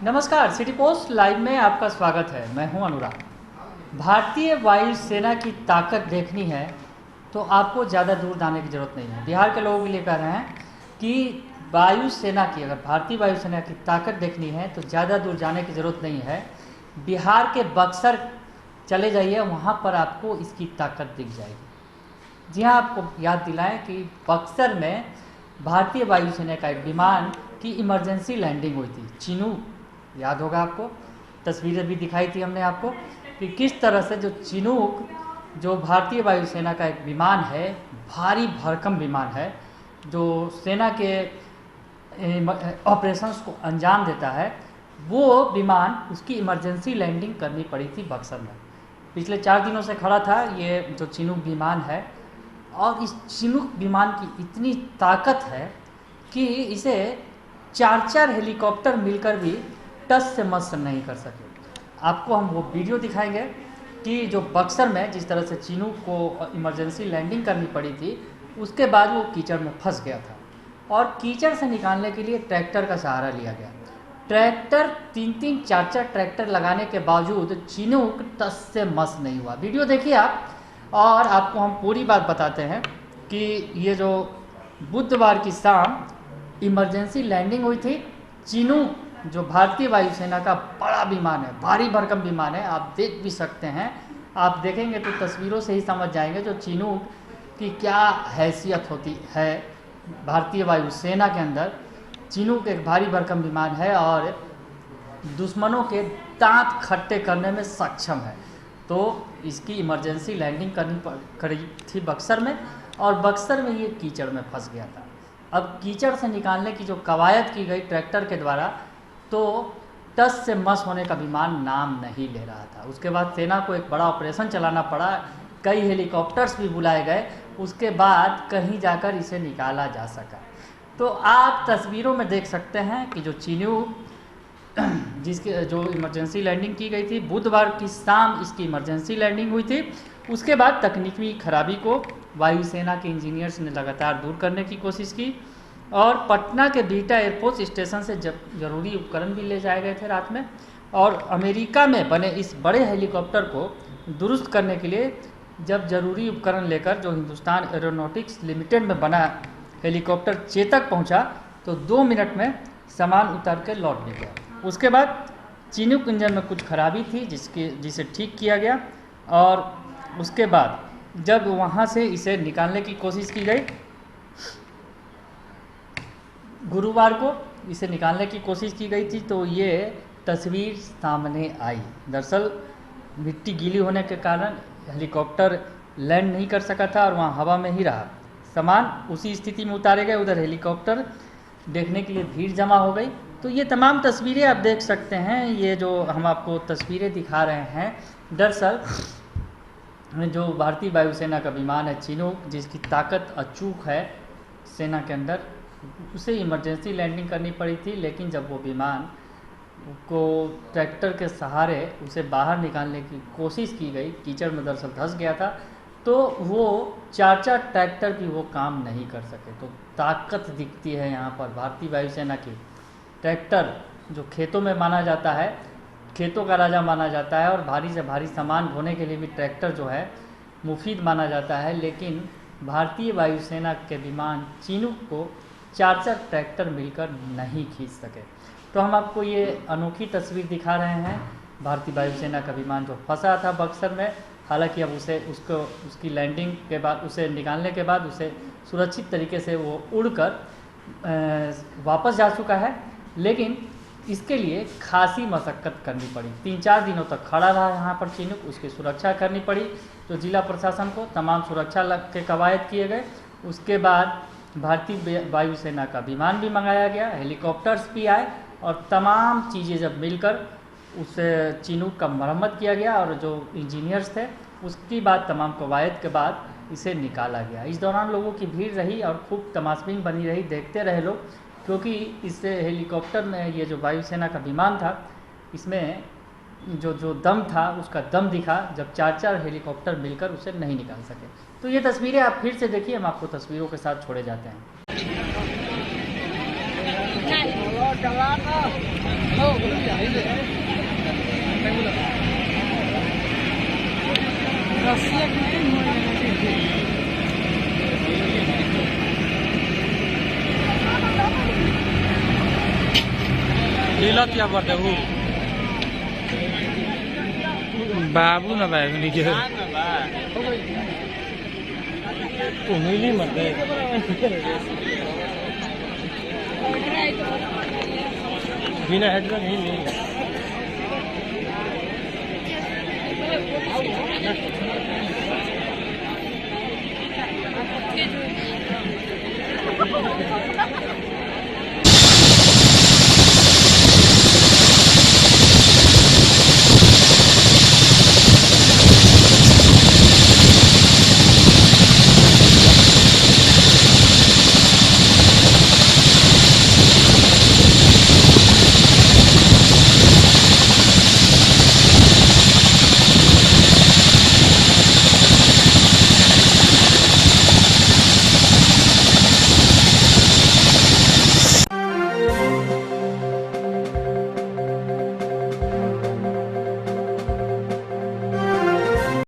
नमस्कार, city post live में आपका स्वागत है। मैं हूं अनुराग। भारतीय वायुसेना की ताकत देखनी है तो आपको ज़्यादा दूर जाने की ज़रूरत नहीं है। बिहार के लोगों के लिए कह रहे हैं कि वायुसेना की, अगर भारतीय वायुसेना की ताकत देखनी है तो ज़्यादा दूर जाने की ज़रूरत नहीं है। बिहार के बक्सर चले जाइए, वहाँ पर आपको इसकी ताकत दिख जाएगी। जी हाँ, आपको याद दिलाएं कि बक्सर में भारतीय वायुसेना का एक विमान की इमरजेंसी लैंडिंग हुई थी। चिनूक, याद होगा आपको, तस्वीरें भी दिखाई थी हमने आपको कि किस तरह से जो चिनूक, जो भारतीय वायुसेना का एक विमान है, भारी भरकम विमान है, जो सेना के ऑपरेशंस को अंजाम देता है, वो विमान, उसकी इमरजेंसी लैंडिंग करनी पड़ी थी बक्सर में। पिछले 4 दिनों से खड़ा था ये जो चिनूक विमान है, और इस चिनूक विमान की इतनी ताकत है कि इसे 4 हेलीकॉप्टर मिलकर भी टस से मस नहीं कर सके। आपको हम वो वीडियो दिखाएंगे कि जो बक्सर में जिस तरह से चिनूक को इमरजेंसी लैंडिंग करनी पड़ी थी, उसके बाद वो कीचड़ में फंस गया था और कीचड़ से निकालने के लिए ट्रैक्टर का सहारा लिया गया। ट्रैक्टर 3-3, 4-4 ट्रैक्टर लगाने के बावजूद चिनूक टस से मस नहीं हुआ। वीडियो देखिए आप, और आपको हम पूरी बात बताते हैं कि ये जो बुधवार की शाम इमरजेंसी लैंडिंग हुई थी, चिनूक जो भारतीय वायुसेना का बड़ा विमान है, भारी भरकम विमान है, आप देख भी सकते हैं। आप देखेंगे तो तस्वीरों से ही समझ जाएंगे जो चिनूक की क्या हैसियत होती है भारतीय वायुसेना के अंदर। चिनूक एक भारी भरकम विमान है और दुश्मनों के दांत खट्टे करने में सक्षम है। तो इसकी इमरजेंसी लैंडिंग करी थी बक्सर में, और बक्सर में ये कीचड़ में फंस गया था। अब कीचड़ से निकालने की जो कवायद की गई ट्रैक्टर के द्वारा, तो टस से मस होने का विमान नाम नहीं ले रहा था। उसके बाद सेना को एक बड़ा ऑपरेशन चलाना पड़ा, कई हेलीकॉप्टर्स भी बुलाए गए, उसके बाद कहीं जाकर इसे निकाला जा सका। तो आप तस्वीरों में देख सकते हैं कि जो चिनूक, जिसकी जो इमरजेंसी लैंडिंग की गई थी, बुधवार की शाम इसकी इमरजेंसी लैंडिंग हुई थी। उसके बाद तकनीकी खराबी को वायुसेना के इंजीनियर्स ने लगातार दूर करने की कोशिश की, और पटना के बीटा एयरफोर्स स्टेशन से जरूरी उपकरण भी ले जाए गए थे रात में। और अमेरिका में बने इस बड़े हेलीकॉप्टर को दुरुस्त करने के लिए जब जरूरी उपकरण लेकर जो हिंदुस्तान एरोनॉटिक्स लिमिटेड में बना हेलीकॉप्टर चेतक पहुंचा, तो 2 मिनट में सामान उतार कर लौट भी गया। उसके बाद चिनूक इंजन में कुछ खराबी थी जिसे ठीक किया गया, और उसके बाद जब वहाँ से इसे निकालने की कोशिश की गई, गुरुवार को इसे निकालने की कोशिश की गई थी, तो ये तस्वीर सामने आई। दरअसल मिट्टी गीली होने के कारण हेलीकॉप्टर लैंड नहीं कर सका था और वहाँ हवा में ही रहा। सामान उसी स्थिति में उतारे गए, उधर हेलीकॉप्टर देखने के लिए भीड़ जमा हो गई। तो ये तमाम तस्वीरें आप देख सकते हैं। ये जो हम आपको तस्वीरें दिखा रहे हैं, दरअसल जो भारतीय वायुसेना का विमान है चिनूक, जिसकी ताकत अचूक है सेना के अंदर, उसे इमरजेंसी लैंडिंग करनी पड़ी थी। लेकिन जब वो विमान को ट्रैक्टर के सहारे उसे बाहर निकालने की कोशिश की गई, कीचड़ में दरअसल धंस गया था, तो वो 4-4 ट्रैक्टर भी वो काम नहीं कर सके। तो ताकत दिखती है यहाँ पर भारतीय वायुसेना की। ट्रैक्टर जो खेतों में माना जाता है, खेतों का राजा माना जाता है, और भारी से भारी सामान ढोने के लिए भी ट्रैक्टर जो है मुफीद माना जाता है, लेकिन भारतीय वायुसेना के विमान चिनूक को 4-4 ट्रैक्टर मिलकर नहीं खींच सके। तो हम आपको ये अनोखी तस्वीर दिखा रहे हैं भारतीय वायुसेना का विमान जो फंसा था बक्सर में। हालांकि अब उसकी लैंडिंग के बाद, उसे निकालने के बाद, उसे सुरक्षित तरीके से वो उड़कर वापस जा चुका है, लेकिन इसके लिए खासी मशक्क़त करनी पड़ी। 3-4 दिनों तक खड़ा रहा यहाँ पर चिनूक, उसकी सुरक्षा करनी पड़ी। तो जिला प्रशासन को तमाम सुरक्षा के कवायद किए गए। उसके बाद भारतीय वायुसेना का विमान भी मंगाया गया, हेलीकॉप्टर्स भी आए, और तमाम चीज़ें जब मिलकर उस चिनूक का मरम्मत किया गया, और जो इंजीनियर्स थे उसकी बाद तमाम कवायद के बाद इसे निकाला गया। इस दौरान लोगों की भीड़ रही और खूब तमाशबीन बनी रही, देखते रहे लोग, क्योंकि इस हेलीकॉप्टर में, ये जो वायुसेना का विमान था, इसमें जो दम था, उसका दम दिखा जब 4-4 हेलीकॉप्टर मिलकर उसे नहीं निकाल सके। तो ये तस्वीरें आप फिर से देखिए, हम आपको तस्वीरों के साथ छोड़े जाते हैं। लीला क्या करते हो बाबू ना भाई नीचे उंगली मत दे बिना हेड का नहीं नहीं